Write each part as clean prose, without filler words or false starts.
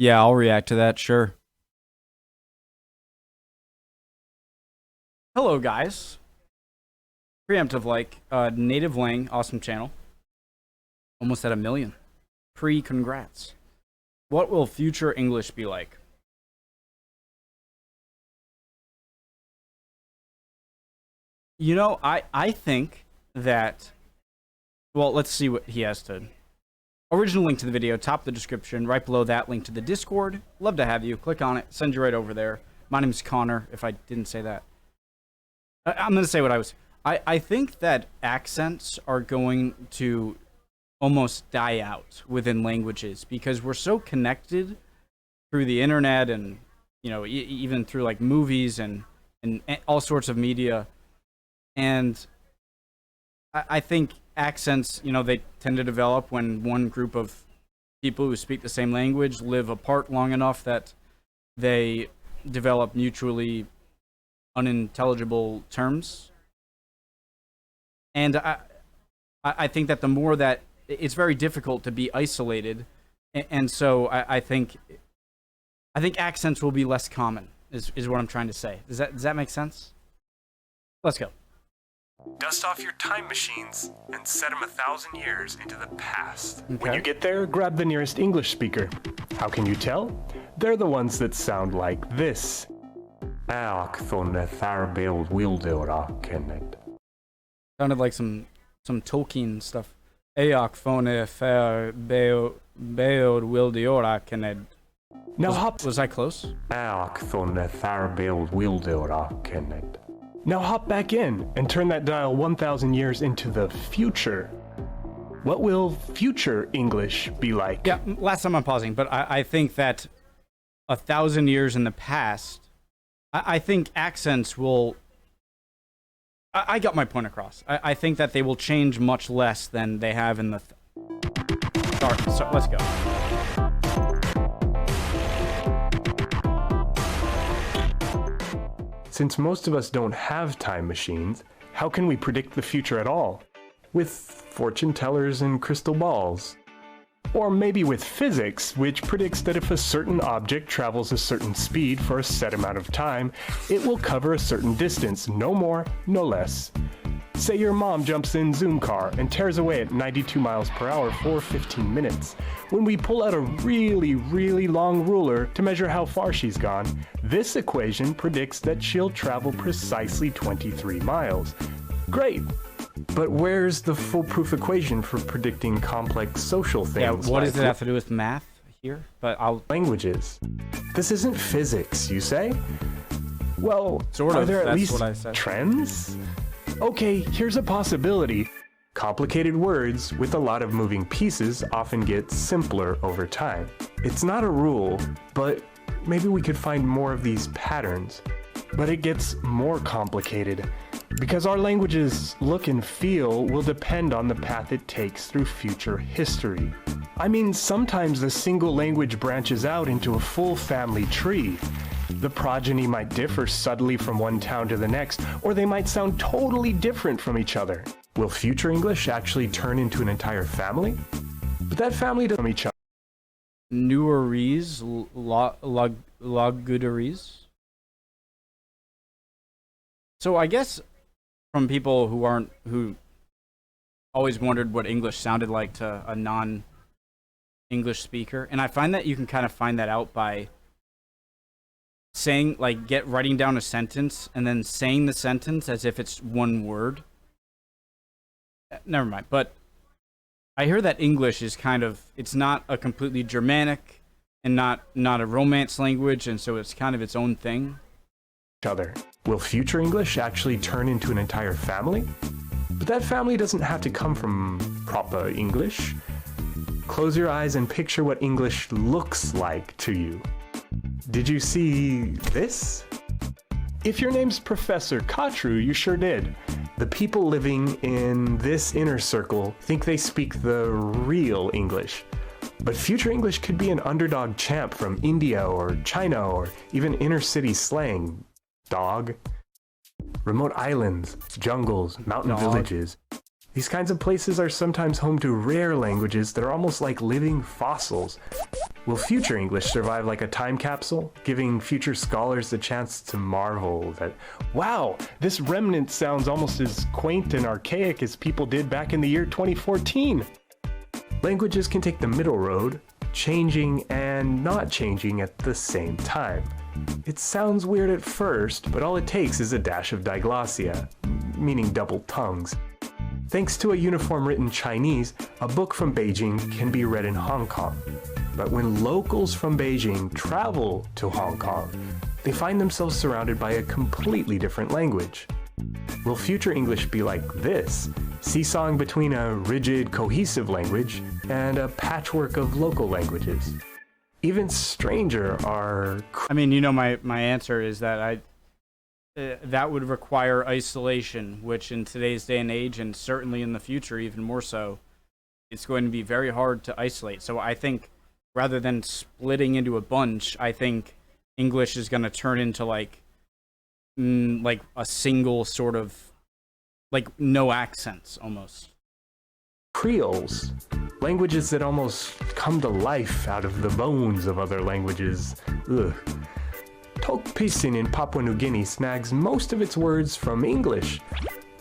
Yeah, I'll react to that, sure. Hello, guys. Preemptive like, Native Lang, awesome channel. Almost at 1 million. Congrats. What will future English be like? You know, I think that, well, let's see what he has to. Original link to the video, top of the description. Right below that, link to the Discord. Love to have you. Click on it. Send you right over there. My name's Connor, if I didn't say that. I'm going to say what I was. I think that accents are going to almost die out within languages because we're so connected through the internet and, you know, even through like movies and all sorts of media. And I think accents, you know, they tend to develop when one group of people who speak the same language live apart long enough that they develop mutually unintelligible terms. And I think that the more that it's very difficult to be isolated, and so I think accents will be less common is what I'm trying to say. Does that make sense? Let's go. Dust off your time machines and set them 1,000 years into the past. Okay. When you get there, grab the nearest English speaker. How can you tell? They're the ones that sound like this. Sounded like some Tolkien stuff. Eoc phone fair beod wildiora kenned. Now hop. Was I close? Now hop back in and turn that dial 1,000 years into the future. What will future English be like? Yeah, last time I'm pausing, but I think that 1,000 years in the past, I think accents will. I got my point across. I think that they will change much less than they have in the. So let's go. Since most of us don't have time machines, how can we predict the future at all? With fortune tellers and crystal balls. Or maybe with physics, which predicts that if a certain object travels a certain speed for a set amount of time, it will cover a certain distance, no more, no less. Say your mom jumps in Zoom car and tears away at 92 miles per hour for 15 minutes. When we pull out a really, really long ruler to measure how far she's gone, this equation predicts that she'll travel precisely 23 miles. Great! But where's the foolproof equation for predicting complex social things? Yeah, what does it have to do with math here? But I'll languages. This isn't physics, you say? Well, sort are of. there at That's least what I said. Trends? Okay, here's a possibility. Complicated words with a lot of moving pieces often get simpler over time. It's not a rule, but maybe we could find more of these patterns. But it gets more complicated, because our language's look and feel will depend on the path it takes through future history. I mean, sometimes a single language branches out into a full family tree. The progeny might differ subtly from one town to the next, or they might sound totally different from each other. Will future English actually turn into an entire family? But that family doesn't from each other. Newerese, Logudorese. So I guess from people who always wondered what English sounded like to a non-English speaker, and I find that you can kind of find that out by saying, like, writing down a sentence and then saying the sentence as if it's one word. Never mind. But I hear that English is kind of, it's not a completely Germanic and not a Romance language, and so it's kind of its own thing. Other. Will future English actually turn into an entire family? But that family doesn't have to come from proper English. Close your eyes and picture what English looks like to you. Did you see this? If your name's Professor Kotru, you sure did. The people living in this inner circle think they speak the real English. But future English could be an underdog champ from India or China or even inner city slang. Dog. Remote islands, jungles, mountain villages. These kinds of places are sometimes home to rare languages that are almost like living fossils. Will future English survive like a time capsule, giving future scholars the chance to marvel that, wow, this remnant sounds almost as quaint and archaic as people did back in the year 2014? Languages can take the middle road, changing and not changing at the same time. It sounds weird at first, but all it takes is a dash of diglossia, meaning double tongues. Thanks to a uniform written Chinese, a book from Beijing can be read in Hong Kong. But when locals from Beijing travel to Hong Kong, they find themselves surrounded by a completely different language. Will future English be like this, seesawing between a rigid, cohesive language and a patchwork of local languages? Even stranger are... I mean, you know, my answer is that that would require isolation, which in today's day and age, and certainly in the future even more so, it's going to be very hard to isolate. So I think rather than splitting into a bunch, I think English is going to turn into like a single sort of, like, no accents almost. Creoles, languages that almost come to life out of the bones of other languages. Ugh. Tok Pisin in Papua New Guinea snags most of its words from English,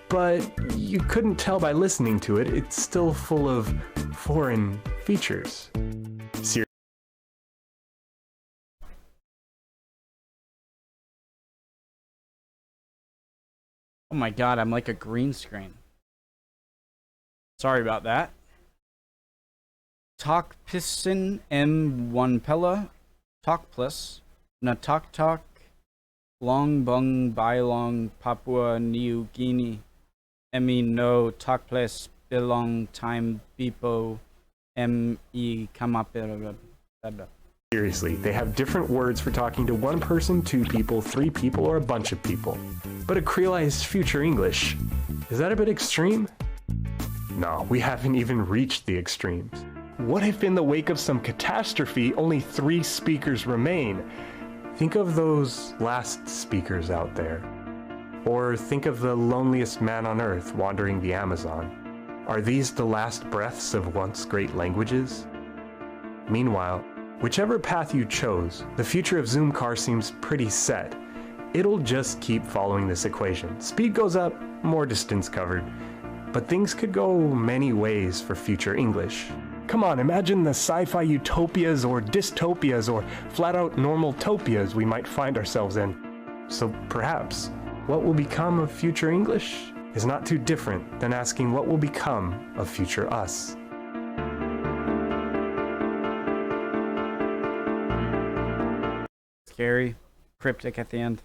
but you couldn't tell by listening to it, it's still full of foreign features. Oh my god, I'm like a green screen. Sorry about that. Tok Pisin M1 Pella, Tok Plus, Natok Tok, Long Bung Bailong Papua New Guinea, Emi no Tok Plus Belong Time Bipo M.E. Kamapera. Seriously, they have different words for talking to one person, two people, three people, or a bunch of people. But a creolized future English, is that a bit extreme? No, we haven't even reached the extremes. What if in the wake of some catastrophe, only 3 speakers remain? Think of those last speakers out there. Or think of the loneliest man on earth wandering the Amazon. Are these the last breaths of once great languages? Meanwhile, whichever path you chose, the future of Zoomcar seems pretty set. It'll just keep following this equation. Speed goes up, more distance covered. But things could go many ways for future English. Come on, imagine the sci-fi utopias or dystopias or flat-out normal topias we might find ourselves in. So perhaps, what will become of future English is not too different than asking what will become of future us. Scary, cryptic at the end.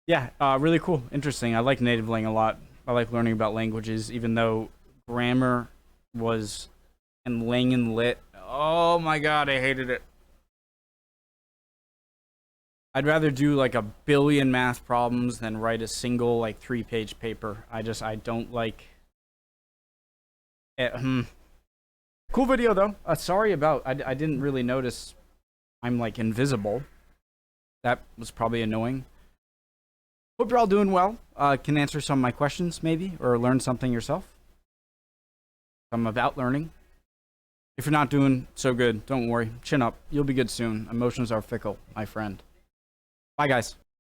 Yeah, really cool, interesting. I like native lang a lot. I like learning about languages, even though grammar was and lang and lit. Oh my god, I hated it. I'd rather do like a billion math problems than write a single like 3-page paper. I don't like it. Cool video though. Sorry about I didn't really notice I'm like invisible. That was probably annoying. Hope you're all doing well. Can answer some of my questions maybe, or learn something yourself. I'm about learning. If you're not doing so good, don't worry. Chin up. You'll be good soon. Emotions are fickle, my friend. Bye, guys.